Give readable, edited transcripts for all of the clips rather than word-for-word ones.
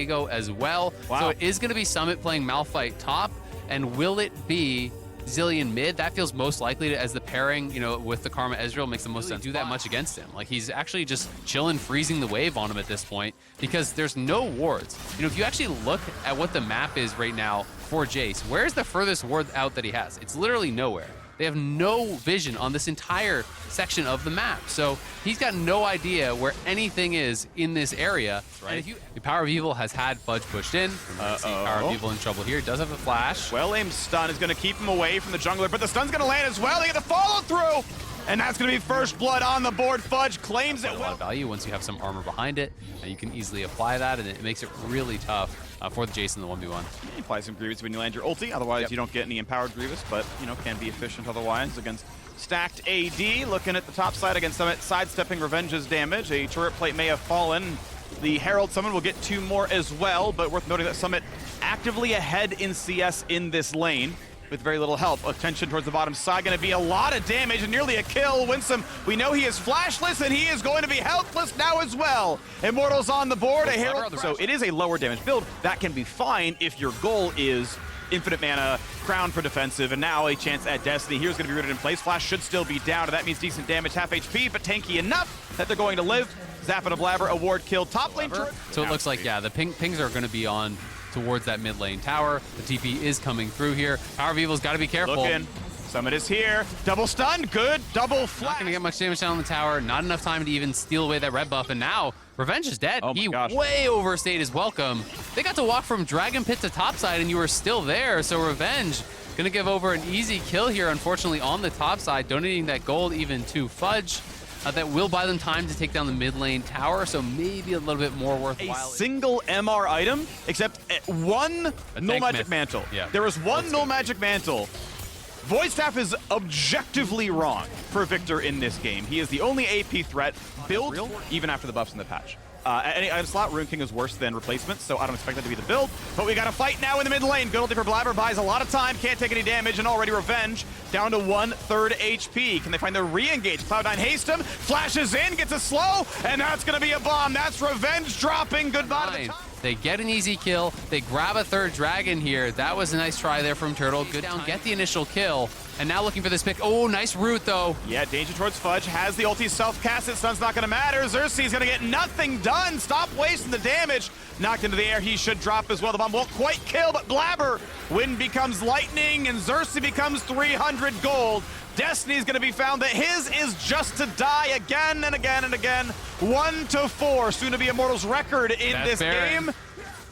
Diego as well. Wow. So it is going to be Summit playing Malphite top, and will it be Zillion mid? That feels most likely to, as the pairing, you know, with the Karma Ezreal makes the most sense. Do that much against him. Like, he's actually just chilling, freezing the wave on him at this point because there's no wards. You know, if you actually look at what the map is right now for Jace, where's the furthest ward out that he has? It's literally nowhere. They have no vision on this entire section of the map. So he's got no idea where anything is in this area. Right. The Power of Evil has had Fudge pushed in. Power of Evil in trouble here. He does have a flash. Well-aimed stun is going to keep him away from the jungler, but the stun's going to land as well. They get the follow-through, and that's going to be first blood on the board. Fudge claims it. A lot of value once you have some armor behind it. You can easily apply that, and it makes it really tough for the Jason in the 1v1. You apply some Grievous when you land your ulti, otherwise you don't get any empowered Grievous, but, you know, can be efficient otherwise against stacked AD. Looking at the top side against Summit, sidestepping Revenge's damage. A turret plate may have fallen. The Herald Summon will get 2 more as well, but worth noting that Summit actively ahead in CS in this lane with very little help. Attention towards the bottom side, going to be a lot of damage and nearly a kill. Winsome, we know he is flashless and he is going to be helpless now as well. Immortals on the board, a Herald. So it is a lower damage build. That can be fine if your goal is infinite mana, crown for defensive, and now a chance at Destiny. Here's going to be rooted in place. Flash should still be down, and that means decent damage, half HP, but tanky enough that they're going to live. Zap and a Blabber, a ward killed. Top lane turret. So it looks like, yeah, the pings are going to be on towards that mid lane tower. The TP is coming through here. Power of Evil's got to be careful. Looking. Summit is here. Double stun, good. Double flash. Not going to get much damage down on the tower. Not enough time to even steal away that red buff. And now Revenge is dead. Oh he gosh. way overstayed his welcome. They got to walk from Dragon Pit to topside, and you were still there. So Revenge going to give over an easy kill here, unfortunately, on the top side, donating that gold even to Fudge. That will buy them time to take down the mid lane tower, so maybe a little bit more worthwhile. A single MR item, except one Null Magic Mantle. Yeah. There is one Null Magic Mantle. Void Staff is objectively wrong for Victor in this game. He is the only AP threat, build even after the buffs in the patch. At any item slot, Rune King is worse than replacement, so I don't expect that to be the build. But we got a fight now in the mid lane. Good ulti for Blabber, buys a lot of time, can't take any damage, and already Revenge down to 1/3 HP. Can they find the re-engage? Cloud9 haste him, flashes in, gets a slow, and that's going to be a bomb. That's Revenge dropping. Goodbye to the top. They get an easy kill. They grab a third dragon here. That was a nice try there from Turtle. Good down, get the initial kill. And now looking for this pick. Oh, nice route, though. Yeah, danger towards Fudge. Has the ulti self-cast. It stun's not going to matter. Xerxes going to get nothing done. Stop wasting the damage. Knocked into the air. He should drop as well. The bomb won't quite kill, but Blabber. Wind becomes lightning, and Xerxes becomes 300 gold. Destiny's going to be found that his is just to die again and again and again. 1-4, soon to be Immortals record in this game.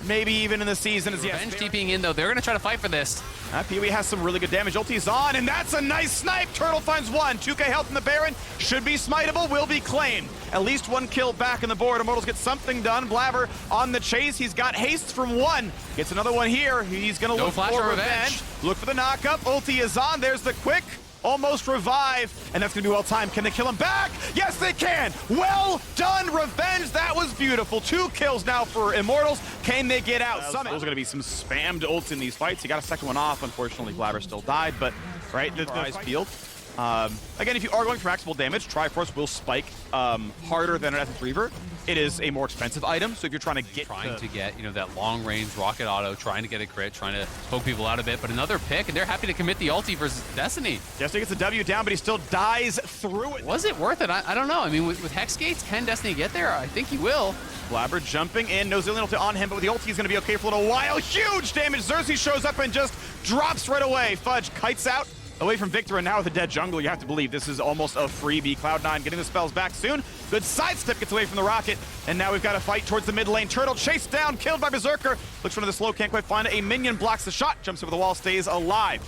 Maybe even in the season. As Revenge TPing in, though. They're going to try to fight for this. Pee-wee has some really good damage. Ulti's on, and that's a nice snipe. Turtle finds one. 2k health in the Baron. Should be smiteable. Will be claimed. At least one kill back on the board. Immortals get something done. Blabber on the chase. He's got haste from one. Gets another one here. He's going to look for Revenge. Look for the knockup. Ulti is on. There's the quick. Almost revive, and that's gonna be well timed. Can they kill him back? Yes, they can. Well done, Revenge. That was beautiful. 2 kills now for Immortals. Can they get out? Those are gonna be some spammed ults in these fights. He got a second one off. Unfortunately, Blabber still died, but right, the field. Again, if you are going for maximal damage, Triforce will spike harder than an Essence Reaver. It is a more expensive item, so if you're trying to get you know, that long range rocket auto, trying to get a crit, trying to poke people out a bit, but another pick, and they're happy to commit the ulti versus Destiny. Destiny gets a W down, but he still dies through it. Was it worth it? I don't know. I mean, with Hex Gates, can Destiny get there? I think he will. Blabber jumping in, no Zillion ulti on him, but with the ulti he's going to be okay for a little while. Huge damage. Xerxes shows up and just drops right away. Fudge kites out away from Victor, and now with a dead jungle, you have to believe this is almost a freebie. Cloud9 getting the spells back soon. Good sidestep, gets away from the rocket, and now we've got a fight towards the mid lane. Turtle chased down, killed by Berserker. Looks for the slow, can't quite find it. A minion blocks the shot, jumps over the wall, stays alive.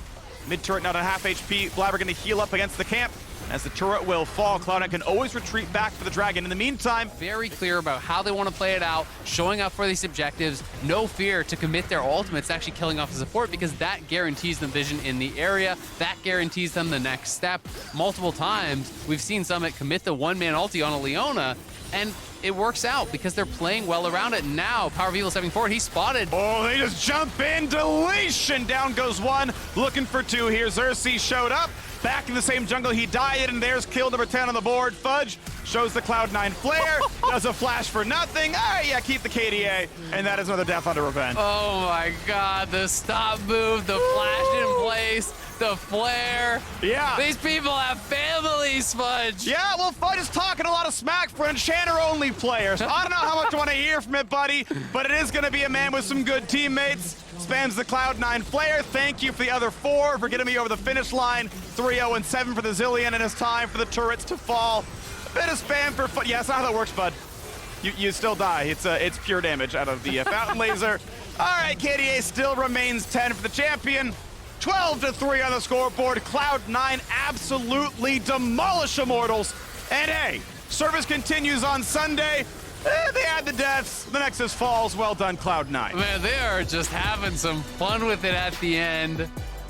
Mid turret now to half HP. Blabber going to heal up against the camp. As the turret will fall, Cloud9 can always retreat back for the dragon. In the meantime, very clear about how they want to play it out, showing up for these objectives, no fear to commit their ultimates, actually killing off the support, because that guarantees them vision in the area, that guarantees them the next step. Multiple times, we've seen Summit commit the one-man ulti on a Leona, and it works out because they're playing well around it. Now, Power of Evil stepping forward, he's spotted. Oh, they just jump in, deletion! Down goes one, looking for two here. Xerxes showed up. back in the same jungle he died, and there's kill number 10 on the board. Fudge shows the Cloud9 flare, does a flash for nothing. All right, yeah, keep the KDA, and that is another death under Revenge. Oh my god, the stop move, the flash in place, the flare. Yeah. These people have families, Fudge. Yeah, well, Fudge is talking a lot of smack for Enchanter-only players. I don't know how much you want to hear from it, buddy, but it is going to be a man with some good teammates. Spams the Cloud9 flare. Thank you for the other 4 for getting me over the finish line. 3-0-7 for the Zillion, and it's time for the turrets to fall. A bit of spam for Fudge. Yeah, that's not how that works, bud. You still die. It's pure damage out of the Fountain Laser. All right, KDA still remains 10 for the champion. 12-3 on the scoreboard. Cloud9 absolutely demolish Immortals. And hey, service continues on Sunday. They add the deaths. The Nexus falls. Well done, Cloud9. Man, they are just having some fun with it at the end.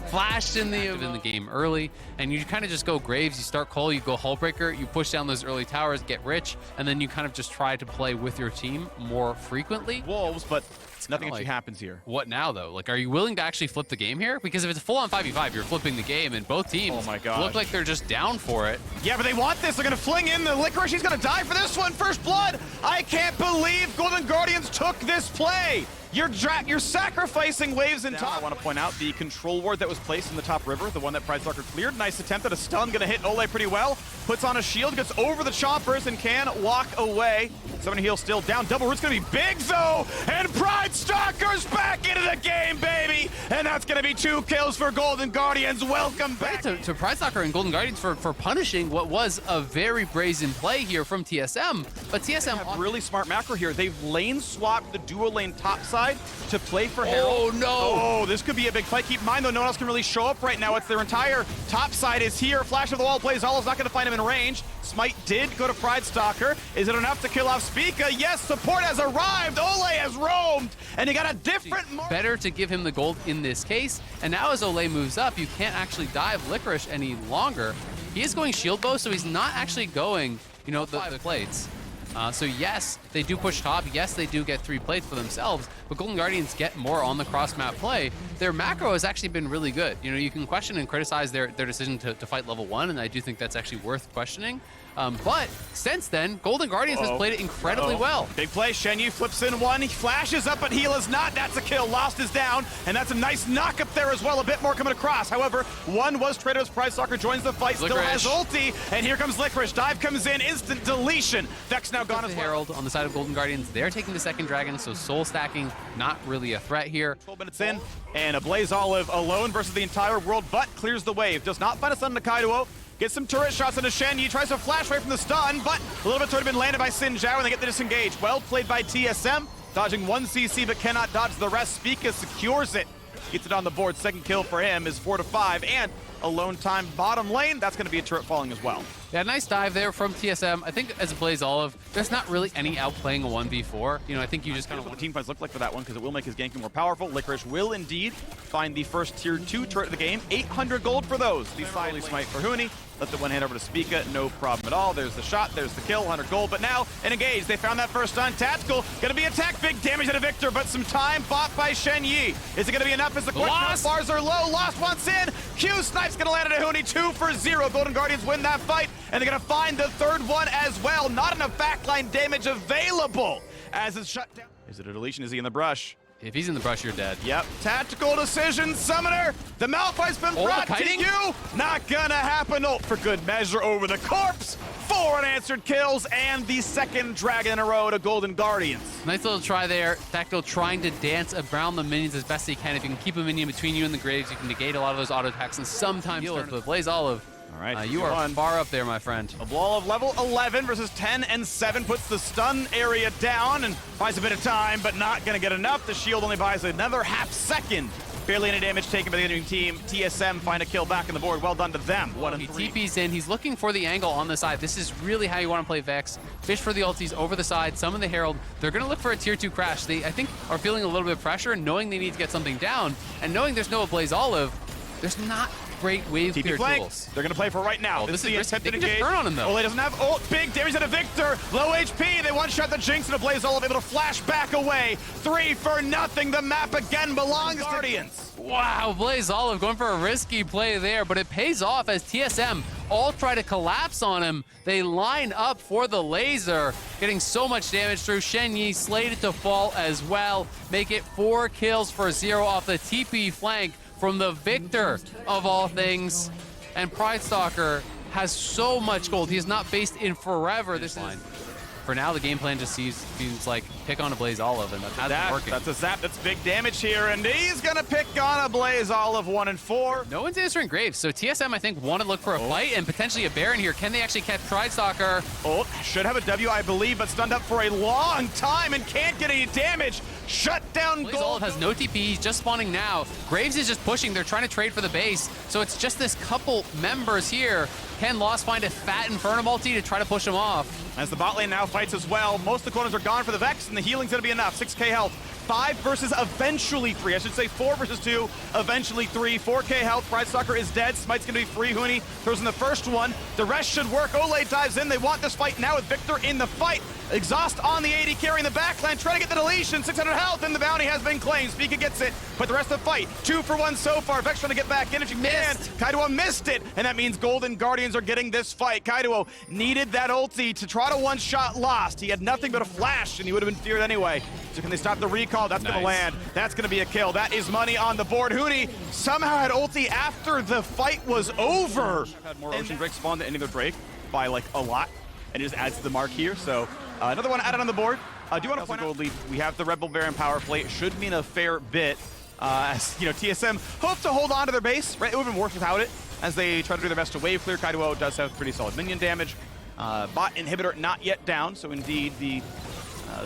Flashed in the game early, and you kind of just go Graves, you start Cole, you go Hullbreaker, you push down those early towers, get rich, and then you kind of just try to play with your team more frequently. Wolves, but nothing actually happens here. What now, though? Like, are you willing to actually flip the game here? Because if it's a full-on 5v5, you're flipping the game, and both teams look like they're just down for it. Yeah, but they want this. They're going to fling in the Licorice. He's going to die for this one. First blood. I can't believe Golden Guardians took this play. You're sacrificing waves in top. I want to point out the control ward that was placed in the top river, the one that PrideStalker cleared. Nice attempt at a stun, going to hit Ole pretty well. Puts on a shield, gets over the choppers, and can walk away. Summon Heal still down. Double Root's going to be big, though, and PrideStalker's back into the game, baby! And that's going to be 2 kills for Golden Guardians. Welcome back. To PrideStalker and Golden Guardians for punishing what was a very brazen play here from TSM. But TSM have really smart macro here. They've lane swapped the dual lane top side to play for Herald. Oh, no. Oh, this could be a big fight. Keep in mind, though, no one else can really show up right now. It's their entire top side is here. Flash of the wall plays. Olive's not going to find him in range. Smite did go to PrideStalker. Is it enough to kill off Spica? Yes, support has arrived. Ole has roamed, and he got a different... Better to give him the gold in this case. And now as Ole moves up, you can't actually dive Licorice any longer. He is going shield bow, so he's not actually going, you know, the plates. So yes, they do push top. Yes, they do get 3 plates for themselves, but Golden Guardians get more on the cross-map play. Their macro has actually been really good. You know, you can question and criticize their decision to fight level 1, and I do think that's actually worth questioning. But since then, Golden Guardians has played it incredibly well. Big play, Shenyi flips in one, he flashes up, but heal is not. That's a kill, Lost is down, and that's a nice knock up there as well. A bit more coming across. However, one was traded as PrideStalker joins the fight, still has ulti, and here comes Licorice. Dive comes in, instant deletion. Vex now gone as well. Herald on the side of Golden Guardians, they're taking the second dragon, so soul stacking, not really a threat here. 12 minutes in, and a Blaze Olive alone versus the entire world, but clears the wave. Does not find a stun to Kaido. Gets some turret shots into Shenyi, tries to flash away from the stun, but a little bit's already been landed by Xin Zhao, and they get the disengage. Well played by TSM, dodging 1 CC, but cannot dodge the rest. Spica secures it, gets it on the board. Second kill for him is 4-5, and alone time bottom lane. That's going to be a turret falling as well. Yeah, nice dive there from TSM. I think as a Blaze Olive, there's not really any outplaying a 1v4. You know, I think you just kind of what the team fights look like for that one, because it will make his ganking more powerful. Licorice will indeed find the first tier 2 turret of the game. 800 gold for those. The silently smite for Huni. Let the one hand over to Spica, no problem at all. There's the shot, there's the kill, 100 gold. But now, in engage, they found that first stun. Tactical, gonna be attacked, big damage to Victor, but some time bought by Shenyi. Is it gonna be enough as the question bars are low? Lost once in. Q Snipe's gonna land at a Huni, 2-0. Golden Guardians win that fight, and they're gonna find the third one as well. Not enough backline damage available as it's shut down. Is it a deletion? Is he in the brush? If he's in the brush, you're dead. Yep. Tactical decision, Summoner. The Malphite's been brought to you. Not gonna happen. Ult for good measure over the corpse. 4 unanswered kills and the second dragon in a row to Golden Guardians. Nice little try there. Tactical trying to dance around the minions as best he can. If you can keep a minion between you and the Graves, you can negate a lot of those auto attacks and sometimes deal with the Blaze Olive. All right, you are far up there, my friend. A wall of level 11 versus 10 and 7 puts the stun area down and buys a bit of time, but not going to get enough. The shield only buys another half second. Barely any damage taken by the enemy team. TSM find a kill back on the board. Well done to them. 1-3. He TP's in. He's looking for the angle on the side. This is really how you want to play Vex. Fish for the ultis over the side. Summon the Herald. They're going to look for a tier 2 crash. They, I think, are feeling a little bit of pressure, knowing they need to get something down, and knowing there's no Blaze Olive, there's not great wave TP clear flank. tools. They're going to play for right now. Oh, this is the risky. attempted They can just engage. turn on him, though. Ole doesn't have ult. Big damage to Victor. Low HP. They one-shot the Jinx and a Blaze Olive able to flash back away. 3-0. The map again belongs to Guardians. Wow, Blaze Olive going for a risky play there, but it pays off as TSM all try to collapse on him. They line up for the laser, getting so much damage through. Shen Yi slated to fall as well. Make it 4 kills for 0 off the TP flank from the Victor of all things. And Pridestalker has so much gold. He has not faced in forever this line. For now, the game plan just seems like pick on a Blaze Olive, and that hasn't been working. That's a zap. That's big damage here, and he's going to pick on a Blaze Olive 1 and 4. No one's answering Graves, so TSM, I think, want to look for a fight and potentially a Baron here. Can they actually catch Pridestalker? Ult should have a W, I believe, but stunned up for a long time and can't get any damage. Shut down Blaze gold. Olive has no TP, he's just spawning now. Graves is just pushing, they're trying to trade for the base, so it's just this couple members here. Can Lost find a fat Inferno multi to try to push him off? As the bot lane now fights as well, most of the corners are gone for the Vex, and the healing's going to be enough. 6k health. 5 versus eventually 3. I should say 4 versus 2, eventually 3. 4k health. Pridestalker is dead. Smite's going to be free. Huni throws in the first one. The rest should work. Ole dives in. They want this fight now with Victor in the fight. Exhaust on the 80, carrying the backline, trying to get the deletion. 600 health, and the bounty has been claimed. Spica gets it, but the rest of the fight, 2 for 1 so far. Vex trying to get back in if you can. Kaido missed it, and that means Golden Guardians are getting this fight. Kaido needed that ulti to try to one-shot Lost. He had nothing but a flash, and he would have been feared anyway. So can they stop the recall? That's going to land. That's going to be a kill. That is money on the board. Huni somehow had ulti after the fight was over. I've had more Ocean Drake spawn than any other Drake by like a lot, and it just adds to the mark here. So another one added on the board. I do want to point out, gold lead. We have the Red Bull Baron power play. It should mean a fair bit. As you know, TSM hope to hold on to their base. Right, it would have been worse without it, as they try to do their best to wave clear. Kaido does have pretty solid minion damage. Bot inhibitor not yet down, so indeed the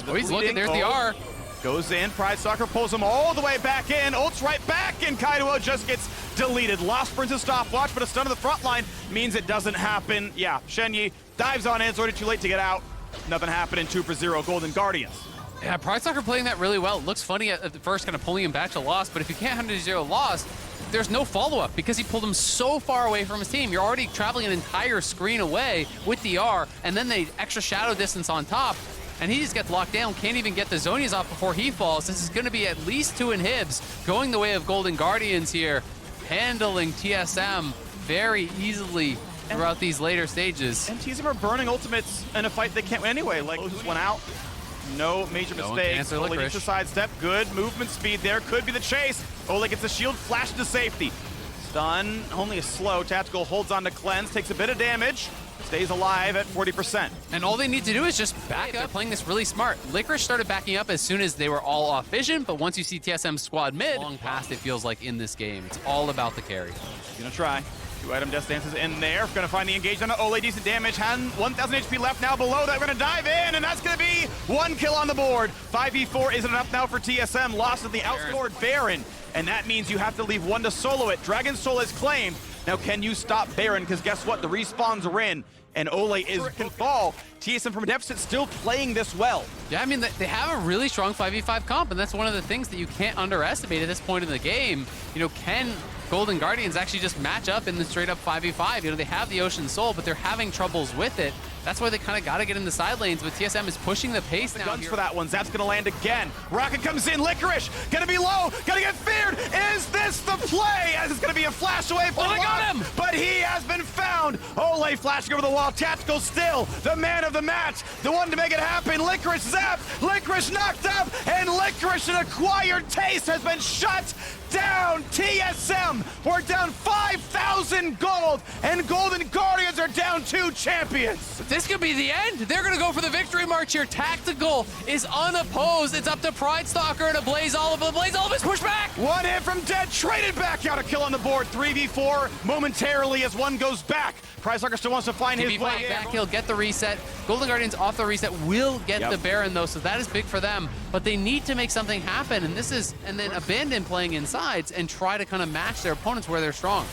he's looking. There's the R. Goes in. Pridestalker pulls him all the way back in. Ults right back, and Kaido just gets deleted. Lost burns a stopwatch, but a stun to the front line means it doesn't happen. Yeah, Shen Yi dives on in. It's already too late to get out. Nothing happening. 2 for 0. Golden Guardians. Yeah, Pridestalker playing that really well. It looks funny at the first, kind of pulling him back to Lost, but if you can't 100-0 Lost, there's no follow-up because he pulled him so far away from his team. You're already traveling an entire screen away with the R, and then the extra shadow distance on top, and he just gets locked down, can't even get the Zonias off before he falls. This is going to be at least 2 inhibs going the way of Golden Guardians here, handling TSM very easily throughout these later stages. And TSM are burning ultimates in a fight they can't win anyway. Like, closes one out. No major mistakes. Ole gets a sidestep. Good movement speed there. Could be the chase. Ole gets a shield, flash to safety. Stun, only a slow. Tactical holds on to cleanse, takes a bit of damage. Stays alive at 40%. And all they need to do is just back up. They're playing this really smart. Licorice started backing up as soon as they were all off vision, but once you see TSM squad mid, long past it feels like in this game. It's all about the carry. Gonna try. 2-item Death Dances in there. Gonna find the engage on Ole. Decent damage. 1,000 HP left now below that. We're gonna dive in, and that's gonna be 1 kill on the board. 5v4 isn't enough now for TSM. Lost at the outscored Baron, and that means you have to leave 1 to solo it. Dragon's Soul is claimed. Now, can you stop Baron? Because guess what? The respawns are in, and Ole can fall. TSM from a deficit still playing this well. Yeah, I mean, they have a really strong 5v5 comp, and that's one of the things that you can't underestimate at this point in the game. You know, can Golden Guardians actually just match up in the straight up 5v5? You know, they have the Ocean Soul, but they're having troubles with it. That's why they kind of got to get in the side lanes, but TSM is pushing the pace now. Guns for that one. Zap's going to land again. Rocket comes in. Licorice going to be low. Going to get feared. Is this the play? As it's going to be a flash away from they got him! But he has been found. Ole flashing over the wall. Tactical still the man of the match. The one to make it happen. Licorice zap. Licorice knocked up. And Licorice, an acquired taste, has been shut down. TSM, we're down 5,000 gold, and Golden Guardians are down 2 champions. This could be the end. They're going to go for the victory march here. Tactical is unopposed. It's up to Pridestalker and a Blaze Olive. The Blaze Olive is pushed back. 1 hit from dead, traded back out. A kill on the board. 3v4 momentarily as one goes back. Pridestalker still wants to find his way in. Back, he'll get the reset. Golden Guardians off the reset will get the Baron though, so that is big for them. But they need to make something happen, and then Abandon playing insides and try to kind of match their opponents where they're strong.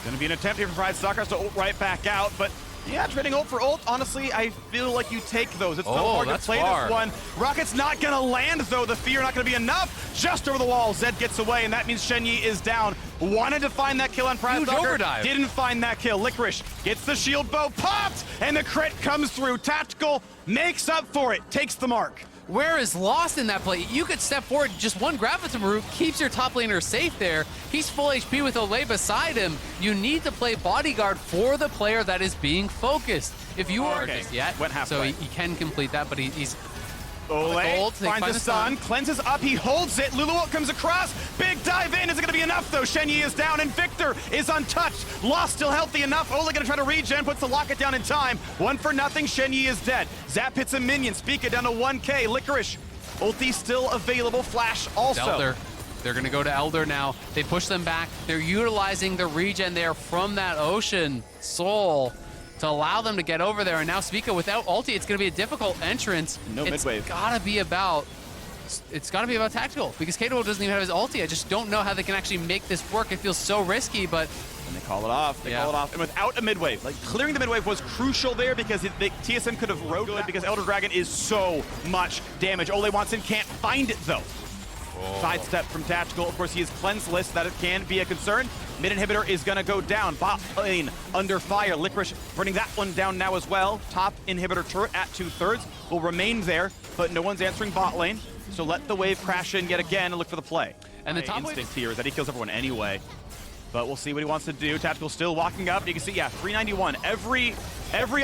Gonna be an attempt here from Pridestalker to ult right back out, but Yeah, trading ult for ult. Honestly, I feel like you take those. It's so hard to play this one. Rocket's not gonna land though. The fear not gonna be enough. Just over the wall, Zed gets away, and that means Shenyi is down. Wanted to find that kill on PrideStalker, didn't find that kill. Licorice gets the shield bow popped, and the crit comes through. Tactical makes up for it, takes the mark. Where is Lost in that play? You could step forward, just one Gravitum root keeps your top laner safe there. He's full HP with Olay beside him. You need to play bodyguard for the player that is being focused. If you are just yet, so he can complete that, but he's Olay finds the stun, cleanses up, he holds it. Lulu comes across, big dive in. Is it going to be enough though? Shenyi is down and Victor is untouched. Lost still healthy enough. Olay going to try to regen, puts the locket down in time. 1 for nothing, Shenyi is dead. Zap hits a minion, Spica down to 1k. Licorice, ulti still available, Flash also. Elder. They're going to go to Elder now. They push them back. They're utilizing the regen there from that Ocean Soul to allow them to get over there. And now Spica without ulti, it's going to be a difficult entrance. No midwave. It's got to be about tactical, because KazaLoL doesn't even have his ulti. I just don't know how they can actually make this work. It feels so risky, but and they call it off. They call it off. And without a midwave, like clearing the midwave was crucial there, because the TSM could have rode good, because Elder Dragon is so much damage. Olay wants in, can't find it though. Sidestep from Tactical. Of course, he is cleanseless. That can be a concern. Mid inhibitor is going to go down. Bot lane under fire. Licorice burning that one down now as well. Top inhibitor turret at 2/3 will remain there, but no one's answering bot lane. So let the wave crash in yet again and look for the play. And the top instinct here is that he kills everyone anyway. But we'll see what he wants to do. Tactical still walking up. You can see, 391. Every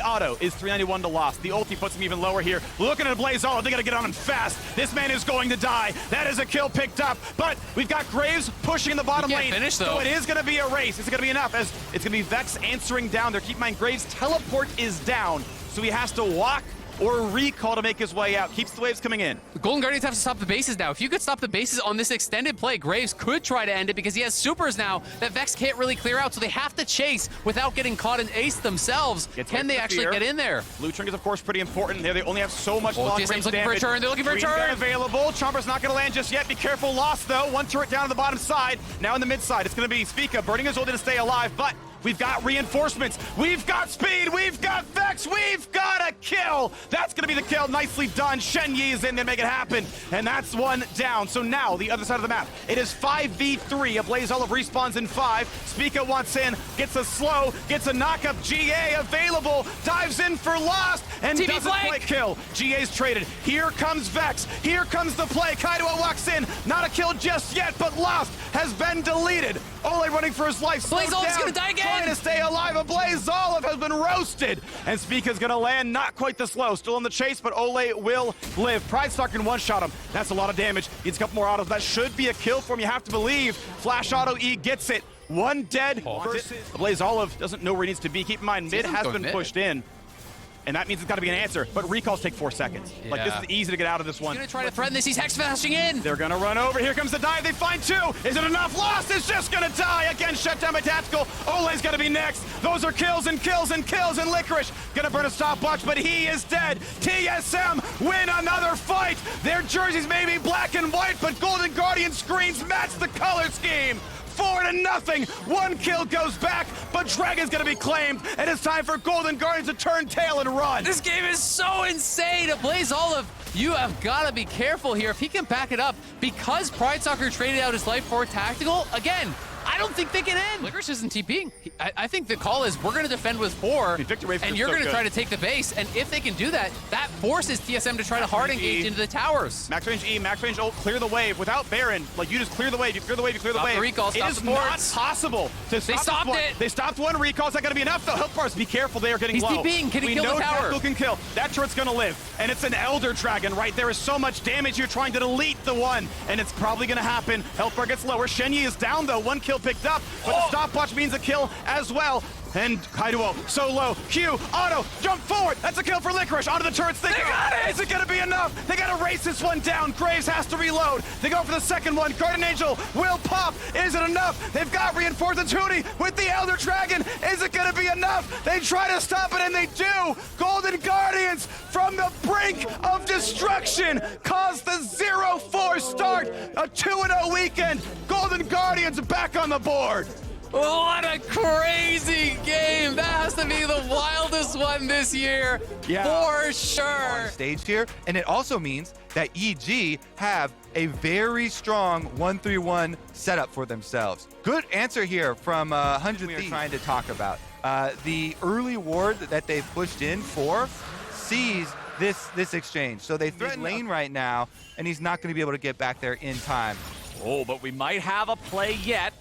auto is 391 to Lost. The ulti puts him even lower here. Looking at Blaze Olive, they gotta get on him fast. This man is going to die. That is a kill picked up, but we've got Graves pushing in the bottom lane. Finish, though. So it is gonna be a race. It's gonna be enough, as it's gonna be Vex answering down there. Keep in mind, Graves' teleport is down, so he has to walk or recall to make his way out. Keeps the waves coming in. The Golden Guardians have to stop the bases now. If you could stop the bases on this extended play, Graves could try to end it, because he has supers now that Vex can't really clear out, so they have to chase without getting caught and ace themselves. Can they actually get in there? Blue Trinket is, of course, pretty important. They only have so much long range looking for a turn. They're looking for a turn. Available. Chomper's not going to land just yet. Be careful. Lost, though. One turret down to the bottom side. Now in the mid side, it's going to be Spica burning his ulti to stay alive, but we've got reinforcements. We've got speed. We've got Vex. We've got a kill. That's going to be the kill. Nicely done. Shenyi is in to make it happen. And that's one down. So now the other side of the map. It is 5v3. A Blaze Olive respawns in 5. Spica wants in. Gets a slow. Gets a knock-up. GA available. Dives in for Lost. And doesn't quite kill. GA's traded. Here comes Vex. Here comes the play. Kaidoa walks in. Not a kill just yet, but Lost has been deleted. Olay running for his life. Blaze Olive's gonna die again. Trying to stay alive. A Blaze Olive has been roasted. And Spica's gonna land. Not quite the slow. Still in the chase, but Olay will live. PrideStalker can one-shot him. That's a lot of damage. Needs a couple more autos. That should be a kill for him. You have to believe. Flash auto E gets it. One dead versus Blaze Olive. Doesn't know where he needs to be. Keep in mind, mid has been pushed in. And that means it's got to be an answer. But recalls take 4 seconds. Like, this is easy to get out of this one. He's going to try to threaten this. He's hex flashing in. They're going to run over. Here comes the dive. They find 2. Is it enough? Lost is just going to die. Again, shut down by Tactical. Olay's going to be next. Those are kills and kills and kills. And Licorice going to burn a stopwatch, but he is dead. TSM win another fight. Their jerseys may be black and white, but Golden Guardian screens match the color scheme. 4-0. 1 kill goes back, but Dragon's gonna be claimed, and it's time for Golden Guardians to turn tail and run. This game is so insane. Blaze Olive, you have got to be careful here. If he can back it up, because PrideStalker traded out his life for Tactical, again, I don't think they can end. Licorice isn't TPing. I think the call is we're going to defend with 4, and you're going to try to take the base. And if they can do that, that forces TSM to try to hard engage into the towers. Max range E, max range ult, clear the wave. Without Baron, like, you just clear the wave, you clear the wave, you clear the wave. The recall, it is not possible to stop. They stopped it. They stopped 1 recall. Is that going to be enough, though? Health bars, be careful. They are getting low. He's TPing. Can he kill the tower? Tactical can kill. That turret's going to live. And it's an Elder Dragon, right? There is so much damage. You're trying to delete the 1, and it's probably going to happen. Health bar gets lower. Shenyi is down, though. 1 kill picked up. But the stopwatch means a kill as well. And Kaidoa, so low. Q, auto, jump forward. That's a kill for Licorice. Onto the turrets. They got it. Is it going to be enough? They got to race this one down. Graves has to reload. They go for the second one. Guardian Angel will pop. Is it enough? They've got reinforcements. Hootie with the Elder Dragon. Is it going to be enough? They try to stop it, and they do. Golden Guardians from the brink of destruction caused the 0-4 start. A 2-0 weekend. Golden Guardians back on the board. What a crazy game! That has to be the wildest one this year, for sure. On stage here, and it also means that EG have a very strong 1-3-1 setup for themselves. Good answer here from 100 Thieves. We are trying to talk about. The early ward that they've pushed in for sees this exchange. So they threaten lane right now, and he's not going to be able to get back there in time. Oh, but we might have a play yet.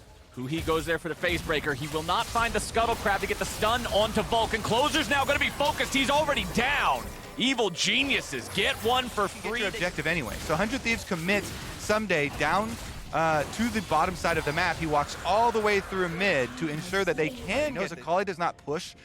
He goes there for the face breaker. He will not find the scuttle crab to get the stun onto Vulcan. Closer's now going to be focused. He's already down. Evil geniuses get one for free. Get your objective anyway. So 100 Thieves commits Someday down to the bottom side of the map. He walks all the way through mid to ensure that they can. He knows Akali does not push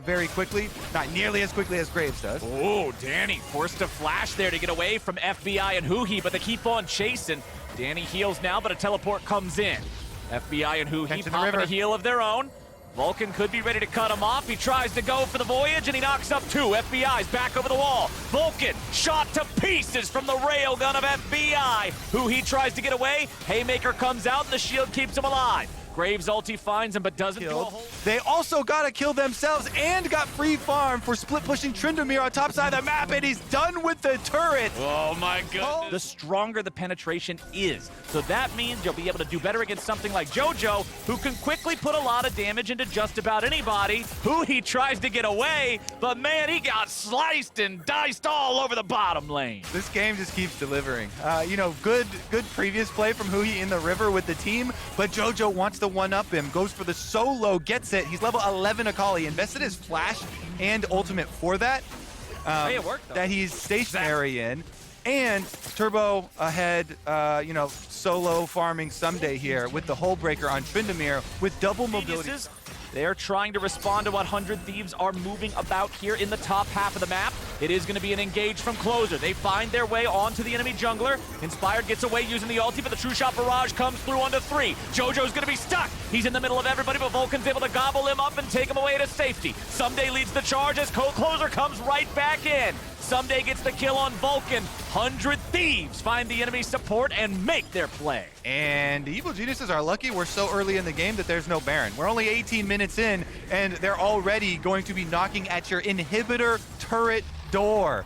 very quickly, not nearly as quickly as Graves does. Oh, Danny forced to flash there to get away from FBI and Huhi, but they keep on chasing. Danny heals now, but a teleport comes in. FBI and Huhi popping a heal of their own. Vulcan could be ready to cut him off. He tries to go for the voyage, and he knocks up two. FBI's back over the wall. Vulcan shot to pieces from the railgun of FBI. Huhi tries to get away. Haymaker comes out, and the shield keeps him alive. Graves ulti finds him, but doesn't do a whole... They also got to kill themselves and got free farm for split pushing Tryndamere on top side of the map, and he's done with the turret. Oh my goodness. The stronger the penetration is. So that means you'll be able to do better against something like JoJo, who can quickly put a lot of damage into just about anybody. He tries to get away, but man, he got sliced and diced all over the bottom lane. This game just keeps delivering. You know, good previous play from Huhi in the river with the team, but JoJo wants to one-up him, goes for the solo, gets it. He's level 11 Akali, invested his flash and ultimate for that. Hey, it worked, though. That he's stationary in. And Turbo ahead, you know, solo farming Someday here with the Hull Breaker on Tryndamere with double mobility. They're trying to respond to what 100 Thieves are moving about here in the top half of the map. It is going to be an engage from Closer. They find their way onto the enemy jungler. Inspired gets away using the ulti, but the True Shot Barrage comes through onto 3. JoJo's going to be stuck. He's in the middle of everybody, but Vulcan's able to gobble him up and take him away to safety. Someday leads the charge as Closer comes right back in. Someday gets the kill on Vulcan. 100 Thieves find the enemy support and make their play. And the Evil Geniuses are lucky we're so early in the game that there's no Baron. We're only 18 minutes in, and they're already going to be knocking at your inhibitor turret door.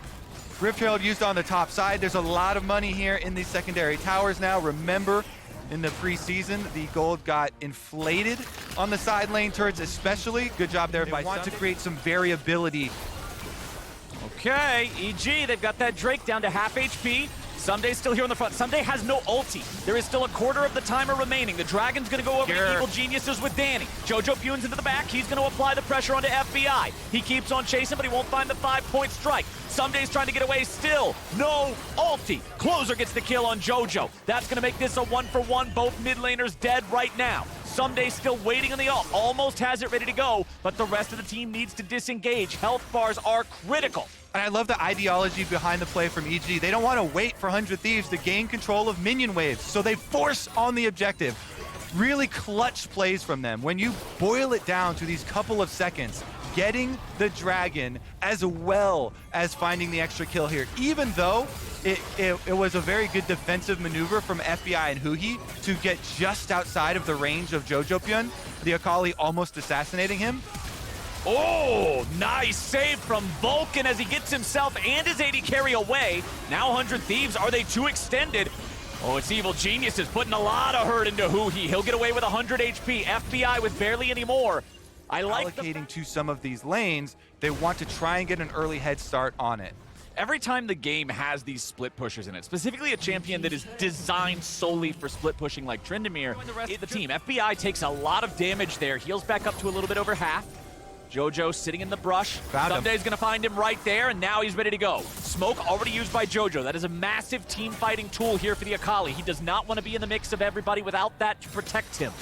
Rift Herald used on the top side. There's a lot of money here in these secondary towers now. Remember, in the preseason, the gold got inflated on the side lane turrets especially. Good job there by Someday. To create some variability. Okay, EG, they've got that Drake down to half HP. Someday's still here on the front. Someday has no ulti. There is still a quarter of the timer remaining. The Dragon's going to go over to Evil Geniuses with Danny. JoJo Bunes into the back. He's going to apply the pressure onto FBI. He keeps on chasing, but he won't find the 5-point strike. Someday's trying to get away still. No ulti. Closer gets the kill on JoJo. That's going to make this a 1-for-1. Both mid laners dead right now. Someday still waiting on the ult. Almost has it ready to go, but the rest of the team needs to disengage. Health bars are critical. And I love the ideology behind the play from EG. They don't want to wait for 100 Thieves to gain control of minion waves, so they force on the objective. Really clutch plays from them. When you boil it down to these couple of seconds, getting the dragon as well as finding the extra kill here, even though it was a very good defensive maneuver from FBI and Huhi to get just outside of the range of JoJo, the Akali almost assassinating him. Oh, nice save from Vulcan as he gets himself and his AD carry away. Now 100 Thieves, are they too extended? Oh, it's Evil Geniuses putting a lot of hurt into Huhi. He'll get away with 100 HP. FBI with barely any more. I like allocating to some of these lanes. They want to try and get an early head start on it. Every time the game has these split pushers in it, specifically a champion that is designed solely for split pushing like Tryndamere, the team. FBI takes a lot of damage there, heals back up to a little bit over half. JoJo sitting in the brush. Someday's gonna find him right there, and now he's ready to go. Smoke already used by JoJo. That is a massive team fighting tool here for the Akali. He does not want to be in the mix of everybody without that to protect him.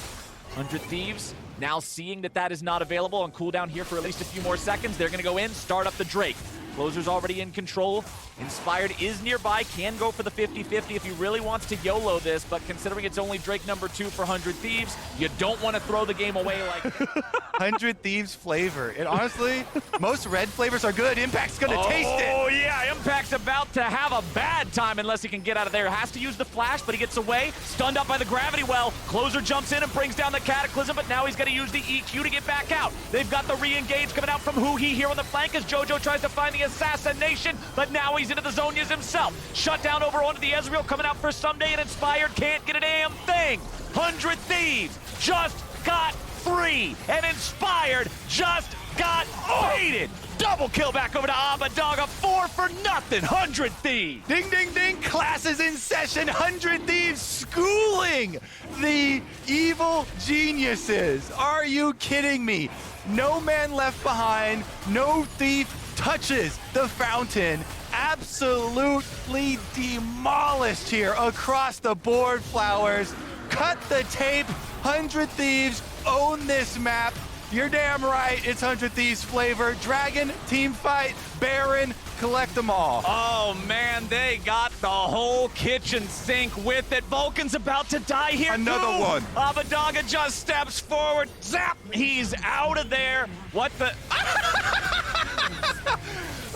100 Thieves now seeing that that is not available on cooldown here for at least a few more seconds. They're gonna go in, start up the Drake. Closer's already in control. Inspired is nearby, can go for the 50-50 if he really wants to YOLO this, but considering it's only Drake number 2 for 100 Thieves, you don't want to throw the game away like that. 100 Thieves flavor. And honestly, most red flavors are good. Impact's gonna taste it. Oh yeah, Impact's about to have a bad time unless he can get out of there. Has to use the flash, but he gets away. Stunned up by the gravity well. Closer jumps in and brings down the Cataclysm, but now he's gonna use the EQ to get back out. They've got the re-engage coming out from Huhi here on the flank as JoJo tries to find the assassination, but now he's into the Zonias himself. Shut down over onto the Ezreal, coming out for Someday, and Inspired can't get a damn thing. 100 Thieves just got 3, and Inspired just got baited. Double kill back over to Abadaga, 4 for nothing. 100 Thieves. Ding, ding, ding. Class is in session. 100 Thieves schooling the evil geniuses. Are you kidding me? No man left behind. No thief touches the fountain. Absolutely demolished here across the board, Flowers. Cut the tape. 100 Thieves own this map. You're damn right, it's 100 Thieves flavor. Dragon, team fight, Baron, collect them all. Oh man, they got the whole kitchen sink with it. Vulcan's about to die here Another too. one. Abadaga just steps forward. Zap! He's out of there. What the?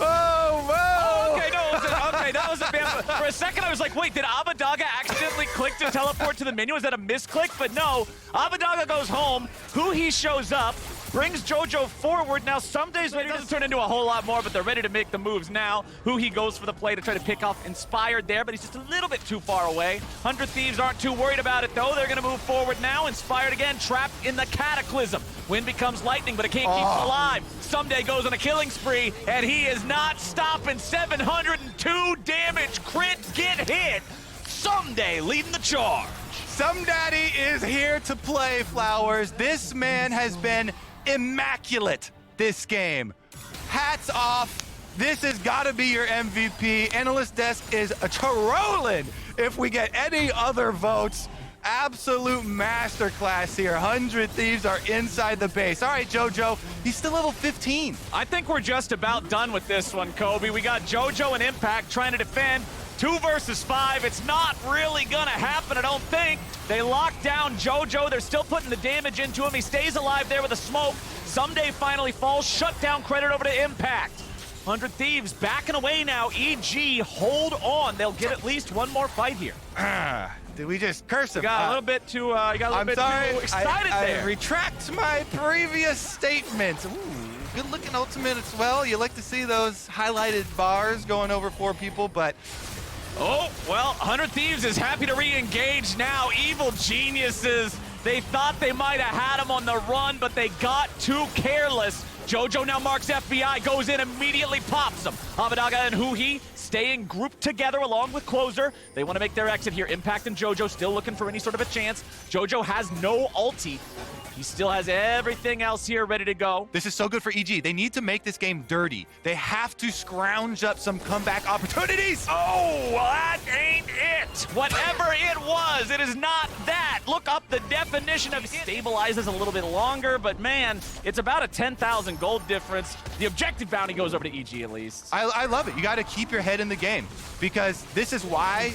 Oh, whoa! Okay, no, okay, that was a bad. For a second, I was like, wait, did Abadaga accidentally click to teleport to the menu? Was that a misclick? But no, Abadaga goes home. Huhi shows up, brings JoJo forward. Now, some days it doesn't turn into a whole lot more, but they're ready to make the moves now. Huhi goes for the play to try to pick off Inspired there, but he's just a little bit too far away. 100 Thieves aren't too worried about it, though. They're going to move forward now. Inspired again, trapped in the Cataclysm. Wind becomes lightning, but it can't keep him alive. Someday goes on a killing spree, and he is not stopping. 702 damage, crit, get hit. Someday leading the charge. Some daddy is here to play, Flowers. This man has been immaculate this game. Hats off. This has got to be your MVP. Analyst desk is trolling if we get any other votes. Absolute masterclass here. 100 Thieves are inside the base. All right, JoJo, he's still level 15. I think we're just about done with this one, Kobe. We got JoJo and Impact trying to defend. 2 versus 5. It's not really gonna happen, I don't think. They lock down JoJo. They're still putting the damage into him. He stays alive there with a smoke. Someday finally falls. Shut down credit over to Impact. 100 Thieves backing away now. EG, hold on. They'll get at least one more fight here. Did we just curse him? You got a little bit too, too excited there. I retract my previous statement. Ooh, good looking ultimate as well. You like to see those highlighted bars going over 4 people, but oh, well, 100 Thieves is happy to re-engage now. Evil geniuses. They thought they might have had him on the run, but they got too careless. JoJo now marks FBI, goes in, immediately pops him. Abadaga and Huhi staying grouped together along with Closer. They want to make their exit here. Impact and JoJo still looking for any sort of a chance. JoJo has no ulti. He still has everything else here ready to go. this is so good for EG. They need to make this game dirty. They have to scrounge up some comeback opportunities. Oh, well, that ain't it. Whatever it was, it is not that. Look up the definition of it. Stabilizes a little bit longer, but man, it's about a 10,000 gold difference. The objective bounty goes over to EG at least. I love it. You got to keep your head in the game because this is why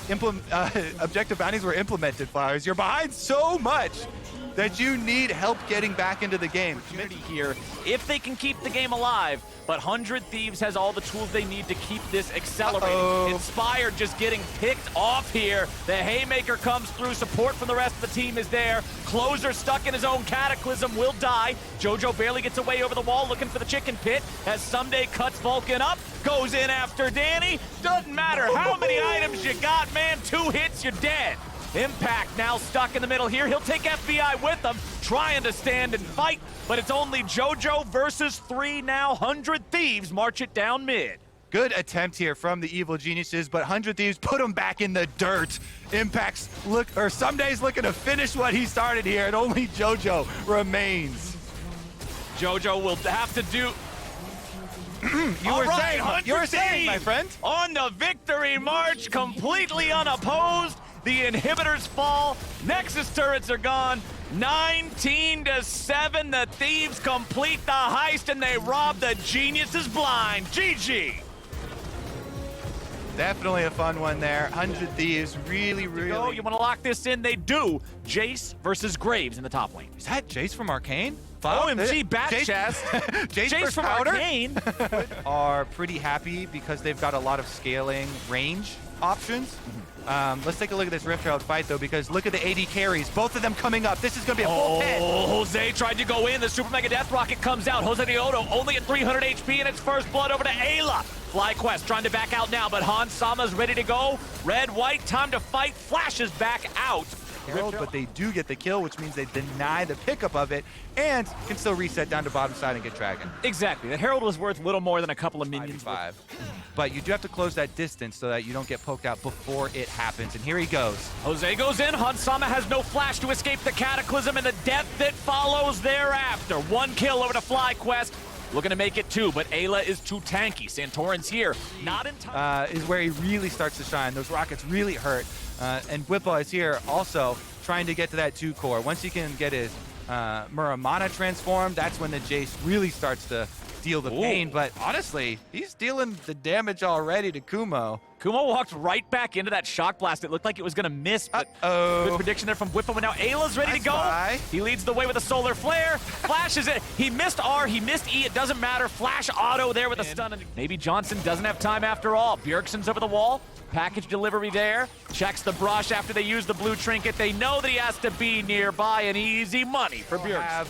objective bounties were implemented, Flowers. You're behind so much that you need help getting back into the game. Community here, if they can keep the game alive, but 100 Thieves has all the tools they need to keep this accelerating. Inspired just getting picked off here. The Haymaker comes through, support from the rest of the team is there. Closer stuck in his own Cataclysm will die. JoJo barely gets away over the wall looking for the chicken pit as Someday cuts Vulcan up, goes in after Danny. Doesn't matter how many items you got, man, 2 hits, you're dead. Impact now stuck in the middle here. He'll take FBI with him, trying to stand and fight, but it's only JoJo versus 3 now. 100 Thieves march it down mid. Good attempt here from the evil geniuses, but 100 Thieves put him back in the dirt. Impact's Someday's looking to finish what he started here, and only JoJo remains. JoJo will have to do... You were saying, my friend. On the victory march, completely unopposed. The inhibitors fall. Nexus turrets are gone. 19-7. The Thieves complete the heist and they rob the geniuses blind. GG. Definitely a fun one there. 100 Thieves, really. Oh, you want to lock this in? They do. Jace versus Graves in the top lane. Is that Jace from Arcane? OMG, bat Jace- chest. Jace Jace from Powder? Arcane. Are pretty happy because they've got a lot of scaling range options. Let's take a look at this Rift Herald fight, though, because look at the AD carries. Both of them coming up. This is going to be a full pit. Jose tried to go in. The Super Mega Death Rocket comes out. Jose Diodo only at 300 HP, and it's first blood over to Ayla. FlyQuest trying to back out now, but Hans Sama's ready to go. Red, white, time to fight. Flashes back out. Herald, but they do get the kill, which means they deny the pickup of it and can still reset down to bottom side and get Dragon. Exactly. The Herald was worth little more than a couple of minions. 5v5. But you do have to close that distance so that you don't get poked out before it happens. And here he goes. Jose goes in. Hans Sama has no flash to escape the Cataclysm and the death that follows thereafter. One kill over to FlyQuest. Looking to make it 2, but Ayla is too tanky. Santorin's here. Not in time. Is where he really starts to shine. Those rockets really hurt. And Whippo is here also trying to get to that 2 core. Once he can get his Muramana transformed, that's when the Jace really starts to deal the pain. But honestly, he's dealing the damage already to Kumo. Kumo walked right back into that shock blast. It looked like it was going to miss, but good prediction there from Whippo. And now Ayla's ready to go. He leads the way with a solar flare. Flashes it. He missed R. He missed E. It doesn't matter. Flash auto there with a stun. And maybe Johnson doesn't have time after all. Bjergsen's over the wall. Package delivery there. Checks the brush after they use the blue trinket. They know that he has to be nearby, and easy money for Bjergsen.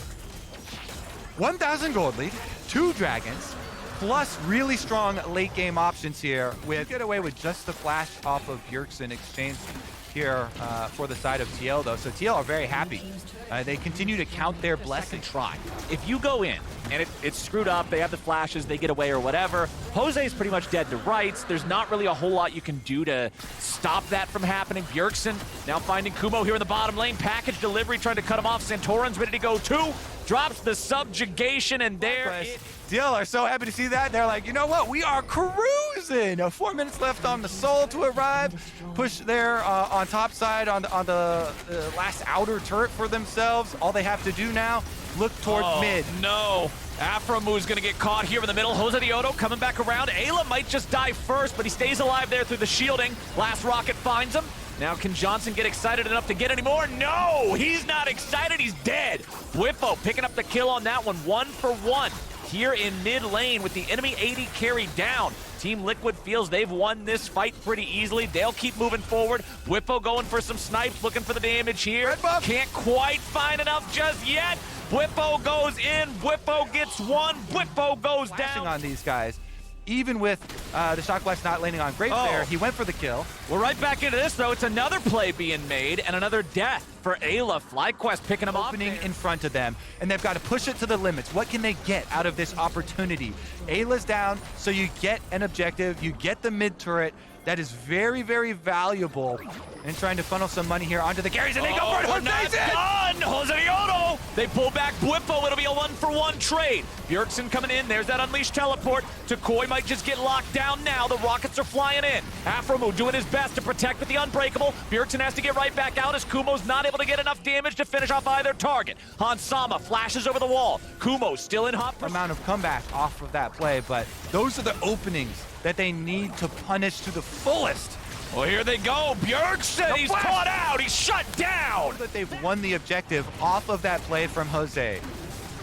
1,000 gold lead, 2 dragons, plus really strong late game options here. With get away with just the flash off of Bjergsen exchange here for the side of TL, though. So TL are very happy. They continue to count their blessings. Try. If you go in and it's screwed up, they have the flashes, they get away or whatever, Jose is pretty much dead to rights. There's not really a whole lot you can do to stop that from happening. Bjergsen now finding Kumo here in the bottom lane. Package delivery trying to cut him off. Santorin's ready to go too. Drops the subjugation, and there TL are so happy to see that. They're like, you know what? We are cruising. 4 minutes left on the Soul to arrive. Push there on top side on the last outer turret for themselves. All they have to do now, look towards mid. No. Aframu's going to get caught here in the middle. Jose Diodo coming back around. Ayla might just die first, but he stays alive there through the shielding. Last rocket finds him. Now, can Johnson get excited enough to get any more? No, he's not excited. He's dead. Whippo picking up the kill on that one. 1 for 1 here in mid lane with the enemy AD carry down. Team Liquid feels they've won this fight pretty easily. They'll keep moving forward. Whippo going for some snipes, looking for the damage here. Can't quite find enough just yet. Whippo goes in. Whippo gets 1. Whippo goes down. On these guys. Even with the shock blast not landing on Graves there, he went for the kill. We're right back into this, though. It's another play being made and another death for Ayla. FlyQuest picking him up. Opening in front of them, and they've got to push it to the limits. What can they get out of this opportunity? Ayla's down, so you get an objective. You get the mid turret. That is very, very valuable. And trying to funnel some money here onto the carries, and they go for it. Jose's done! Jose Diodo! They pull back Whippo. It'll be a 1-for-1 trade. Bjergsen coming in. There's that unleashed teleport. Takoi might just get locked down now. The rockets are flying in. Aframu doing his best to protect with the unbreakable. Bjergsen has to get right back out as Kumo's not able to get enough damage to finish off either target. Hans Sama flashes over the wall. Kumo still in hot amount of comeback off of that play, but those are the openings that they need to punish to the fullest. Well, here they go. Bjergsen, he's caught out. He's shut down. That they've won the objective off of that play from Jose.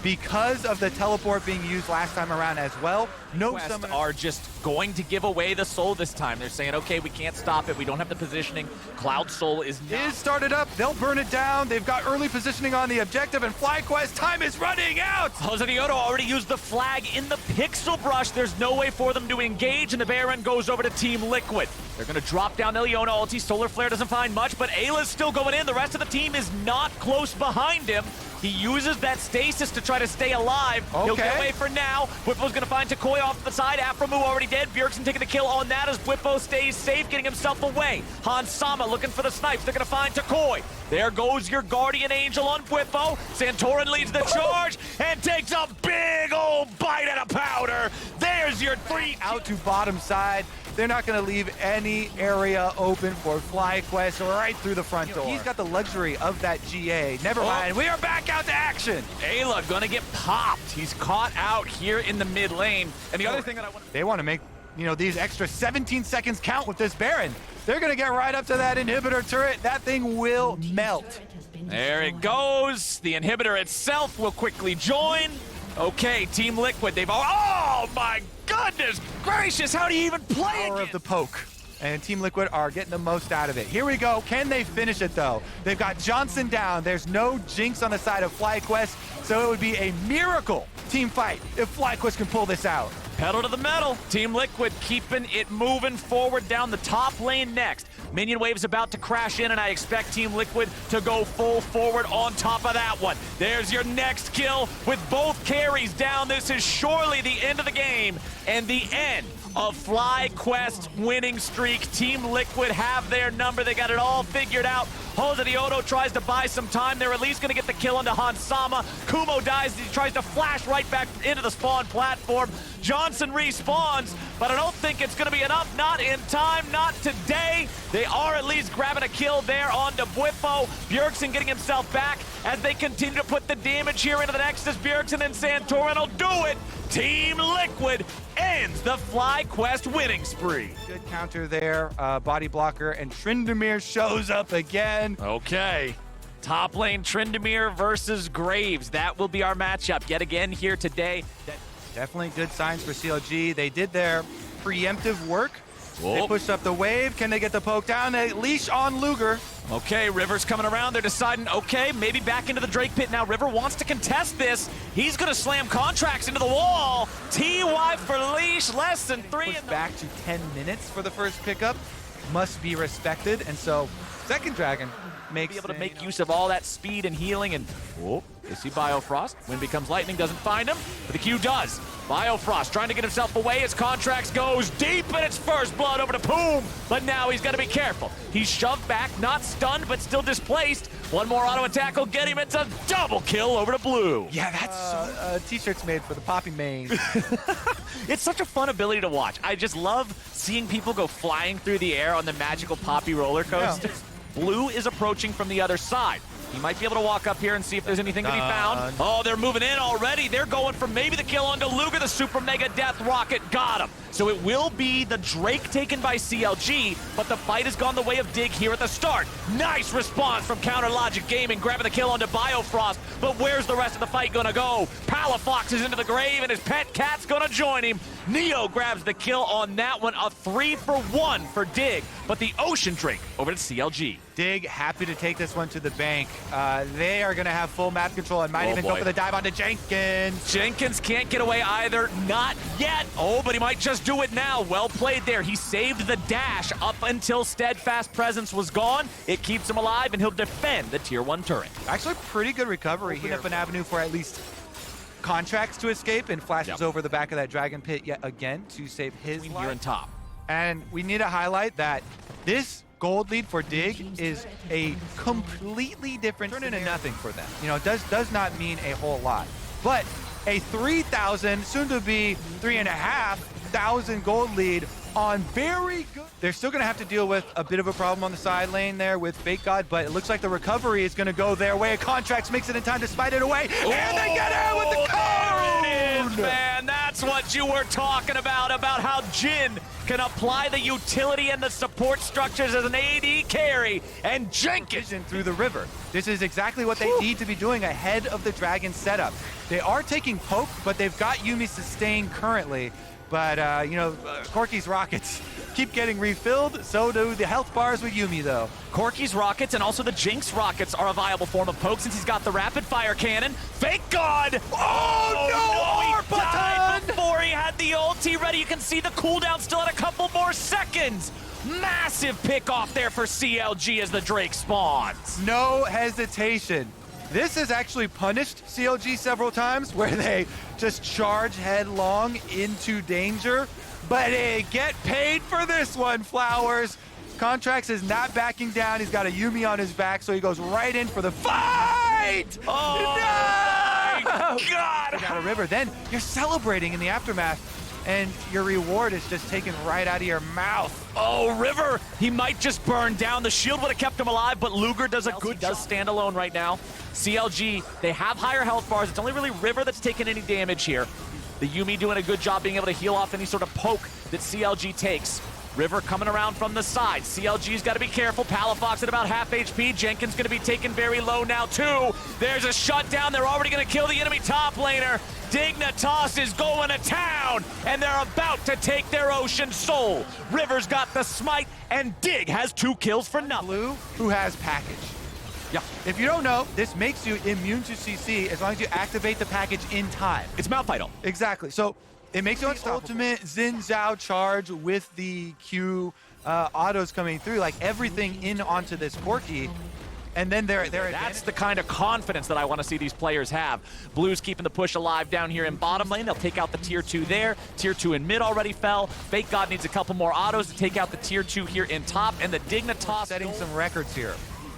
Because of the teleport being used last time around as well, no summoners are just going to give away the soul this time. They're saying, okay, we can't stop it. We don't have the positioning. Cloud Soul is started up. They'll burn it down. They've got early positioning on the objective, and FlyQuest time is running out. Jose Diodo already used the flag in the pixel brush. There's no way for them to engage, and the Baron goes over to Team Liquid. They're going to drop down Eliona ulti. Solar Flare doesn't find much, but Ayla's still going in. The rest of the team is not close behind him. He uses that stasis to try to stay alive. Okay. He'll get away for now. Whippo's going to find Takoi off the side. Aframu already dead. Bjergsen taking the kill on that as Whippo stays safe, getting himself away. Hans Sama looking for the snipes. They're going to find Takoi. There goes your Guardian Angel on Whippo. Santorin leads the charge and takes a big old bite at a powder. There's your 3 out to bottom side. They're not going to leave any area open for FlyQuest right through the front door. He's got the luxury of that GA. Never mind. We are back out to action. Ayla going to get popped. He's caught out here in the mid lane. And the other thing that I want they want to make you know, these extra 17 seconds count with this Baron. They're gonna get right up to that inhibitor turret. That thing will melt. There it goes. The inhibitor itself will quickly join. Okay, Team Liquid, they've all, oh my goodness gracious, how do you even play Power it? of the poke. And Team Liquid are getting the most out of it. Here we go. Can they finish it though? They've got Johnson down. There's no Jinx on the side of FlyQuest, so it would be a miracle team fight if FlyQuest can pull this out. Pedal to the metal. Team Liquid keeping it moving forward down the top lane next. Minion wave's about to crash in, and I expect Team Liquid to go full forward on top of that one. There's your next kill with both carries down. This is surely the end of the game and the end of FlyQuest's winning streak. Team Liquid have their number. They got it all figured out. Jose Diodo tries to buy some time. They're at least going to get the kill onto Hansama. Kumo dies. He tries to flash right back into the spawn platform. Johnson respawns, but I don't think it's going to be enough. Not in time, not today. They are at least grabbing a kill there onto Bwipo. Bjergsen getting himself back as they continue to put the damage here into the Nexus. Bjergsen and Santorin will do it. Team Liquid ends the FlyQuest winning spree. Good counter there, body blocker, and Tryndamere shows up again. Okay. Top lane Tryndamere versus Graves. That will be our matchup yet again here today. Definitely good signs for CLG. They did their preemptive work. They Whoa. pushed up the wave. Can they get the poke down? They leash on Luger. Okay, River's coming around. They're deciding, okay, maybe back into the Drake pit now. River wants to contest this. He's going to slam contracts into the wall. TY for leash, less than 3. Pushed back to 10 minutes for the first pickup. Must be respected. And so, second Dragon makes Be able to make use of all that speed and healing, and they see Biofrost. Wind becomes lightning, doesn't find him, but the Q does. Biofrost trying to get himself away as Contracts goes deep, and it's first blood over to Poom, but now he's got to be careful. He's shoved back, not stunned, but still displaced. One more auto attack will get him. It's a double kill over to Blue. Yeah, that's t-shirts made for the Poppy main. It's such a fun ability to watch. I just love seeing people go flying through the air on the magical Poppy roller coaster. Yeah. Blue is approaching from the other side. He might be able to walk up here and see if there's anything to be found. Oh, they're moving in already. They're going for maybe the kill onto Luger. The Super Mega Death Rocket got him. So it will be the Drake taken by CLG, but the fight has gone the way of Dig here at the start. Nice response from Counter Logic Gaming, grabbing the kill onto Biofrost. But where's the rest of the fight gonna go? Palafox is into the grave, and his pet cat's gonna join him. Neo grabs the kill on that one. A 3-for-1 for Dig, but the Ocean Drake over to CLG. Dig happy to take this one to the bank. They are going to have full map control and might even go boy. for the dive onto Jenkins. Jenkins can't get away either. Not yet. Oh, but he might just do it now. Well played there. He saved the dash up until Steadfast Presence was gone. It keeps him alive, and he'll defend the Tier 1 turret. Actually, pretty good recovery here. Up an avenue for at least Contracts to escape, and flashes over the back of that Dragon Pit yet again to save his Here life. in top. And we need to highlight that this gold lead for Dig is a completely different turn into nothing for them. You know, it does not mean a whole lot. But a 3,000, soon to be 3,500 gold lead on very good. They're still going to have to deal with a bit of a problem on the side lane there with Fake God, but it looks like the recovery is going to go their way. Contracts makes it in time to spite it away, and they get it with the cone! There it is, man. That's what you were talking about how Jin can apply the utility and the support structures as an AD carry, and Jenkins through the river. This is exactly what they need to be doing ahead of the Dragon setup. They are taking poke, but they've got Yuumi sustained currently. But, you know, Corky's rockets keep getting refilled, so do the health bars with Yuumi, though. Corky's rockets and also the Jinx rockets are a viable form of poke since he's got the rapid fire cannon. Thank God! Oh, no! He died before he had the ulti ready. You can see the cooldown still at a couple more seconds. Massive pick off there for CLG as the Drake spawns. No hesitation. This has actually punished CLG several times where they just charge headlong into danger, but they get paid for this one, Flowers. Contracts is not backing down. He's got a Yuumi on his back, so he goes right in for the fight! Oh, no! my God! Got a river. Then you're celebrating in the aftermath, and your reward is just taken right out of your mouth. Oh, River, he might just burn down. The shield would have kept him alive, but Luger does a good job. He does stand alone right now. CLG, they have higher health bars. It's only really River that's taking any damage here. The Yuumi doing a good job being able to heal off any sort of poke that CLG takes. River coming around from the side. CLG's got to be careful. Palafox at about half HP. Jenkins going to be taken very low now, too. There's a shutdown. They're already going to kill the enemy top laner. Dignitas is going to town, and they're about to take their Ocean Soul. River's got the smite, and Dig has 2 kills for nothing. Blue, who has package. Yeah. If you don't know, this makes you immune to CC as long as you activate the package in time. It's Malphite. Exactly. So it makes you ultimate Xin Zhao charge with the Q autos coming through, like everything in onto this Corki. And then that's the kind of confidence that I want to see these players have. Blues keeping the push alive down here in bottom lane. They'll take out the tier 2 there. Tier 2 in mid already fell. Fake God needs a couple more autos to take out the tier 2 here in top. And the Dignitas setting some records here.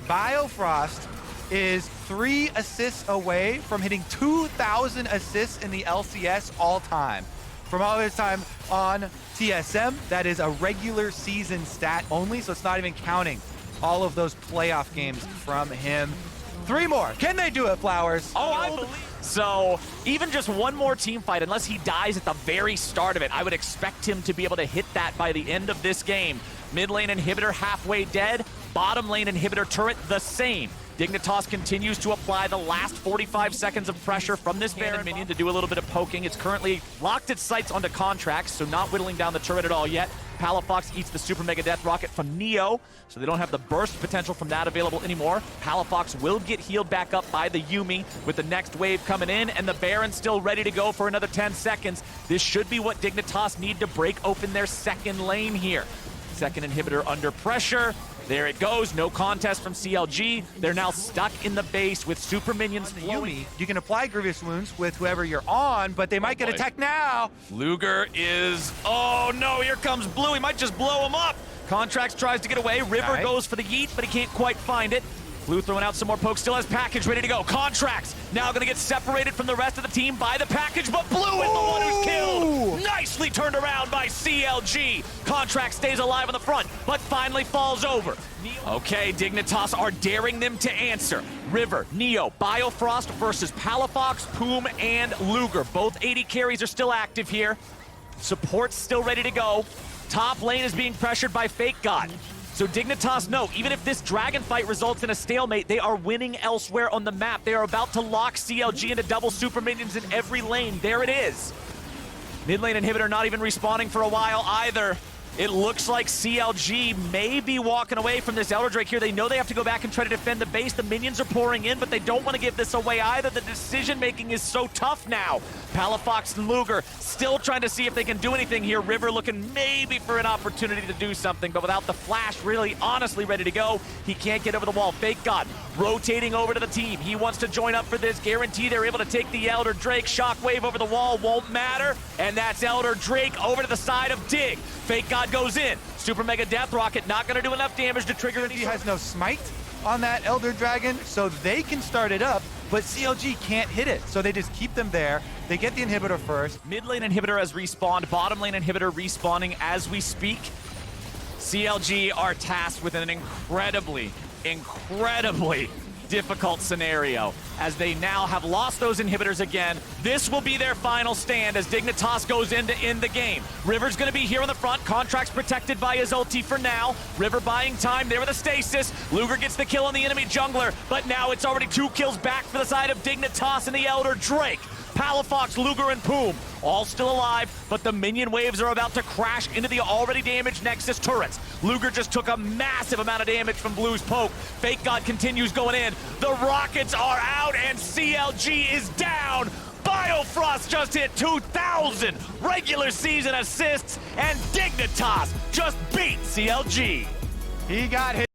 Biofrost is 3 assists away from hitting 2,000 assists in the LCS all time. From all his time on TSM, that is a regular season stat only, so it's not even counting all of those playoff games from him. 3 more. Can they do it, Flowers? Oh, I believe. So even just one more team fight, unless he dies at the very start of it, I would expect him to be able to hit that by the end of this game. Mid lane inhibitor halfway dead. Bottom lane inhibitor turret the same. Dignitas continues to apply the last 45 seconds of pressure from this Baron minion to do a little bit of poking. It's currently locked its sights onto contracts, so not whittling down the turret at all yet. Palafox eats the Super Mega Death Rocket from Neo, so they don't have the burst potential from that available anymore. Palafox will get healed back up by the Yuumi with the next wave coming in, and the Baron still ready to go for another 10 seconds. This should be what Dignitas need to break open their second lane here. Second inhibitor under pressure. There it goes, no contest from CLG. They're now stuck in the base with super minions flowing. You can apply Grievous Wounds with whoever you're on, but they might get attacked now. Luger is, oh no, here comes Blue. He might just blow him up. Contracts tries to get away. River goes for the yeet, but he can't quite find it. Blue throwing out some more pokes, still has package ready to go. Contracts now gonna get separated from the rest of the team by the package, but Blue is the one who's killed. Nicely turned around by CLG. Contract stays alive on the front, but finally falls over. Okay, Dignitas are daring them to answer. River, Neo, Biofrost versus Palafox, Poom, and Luger. Both 80 carries are still active here. Support's still ready to go. Top lane is being pressured by Fake God. So Dignitas know, even if this dragon fight results in a stalemate, they are winning elsewhere on the map. They are about to lock CLG into double super minions in every lane. There it is. Mid lane inhibitor not even respawning for a while either. It looks like CLG may be walking away from this Elder Drake here. They know they have to go back and try to defend the base. The minions are pouring in, but they don't want to give this away either. The decision-making is so tough now. Palafox and Luger still trying to see if they can do anything here. River looking maybe for an opportunity to do something, but without the flash really honestly ready to go, he can't get over the wall. Fake God rotating over to the team. He wants to join up for this. Guarantee they're able to take the Elder Drake. Shockwave over the wall won't matter, and that's Elder Drake over to the side of Dig. Fake God goes in. Super Mega Death Rocket not going to do enough damage to trigger any. He has no smite on that Elder Dragon, so they can start it up, but CLG can't hit it, so they just keep them there. They get the inhibitor first. Mid lane inhibitor has respawned. Bottom lane inhibitor respawning as we speak. CLG are tasked with an incredibly difficult scenario as they now have lost those inhibitors again. This will be their final stand as Dignitas goes in to end the game. River's going to be here on the front. Contract's protected by his ulti for now. River buying time there with a stasis. Luger gets the kill on the enemy jungler, but now it's already 2 kills back for the side of Dignitas and the Elder Drake. Palafox, Luger, and Poom all still alive, but the minion waves are about to crash into the already damaged Nexus turrets. Luger just took a massive amount of damage from Blue's poke. Fake God continues going in. The rockets are out, and CLG is down. Biofrost just hit 2,000 regular season assists, and Dignitas just beat CLG. He got hit.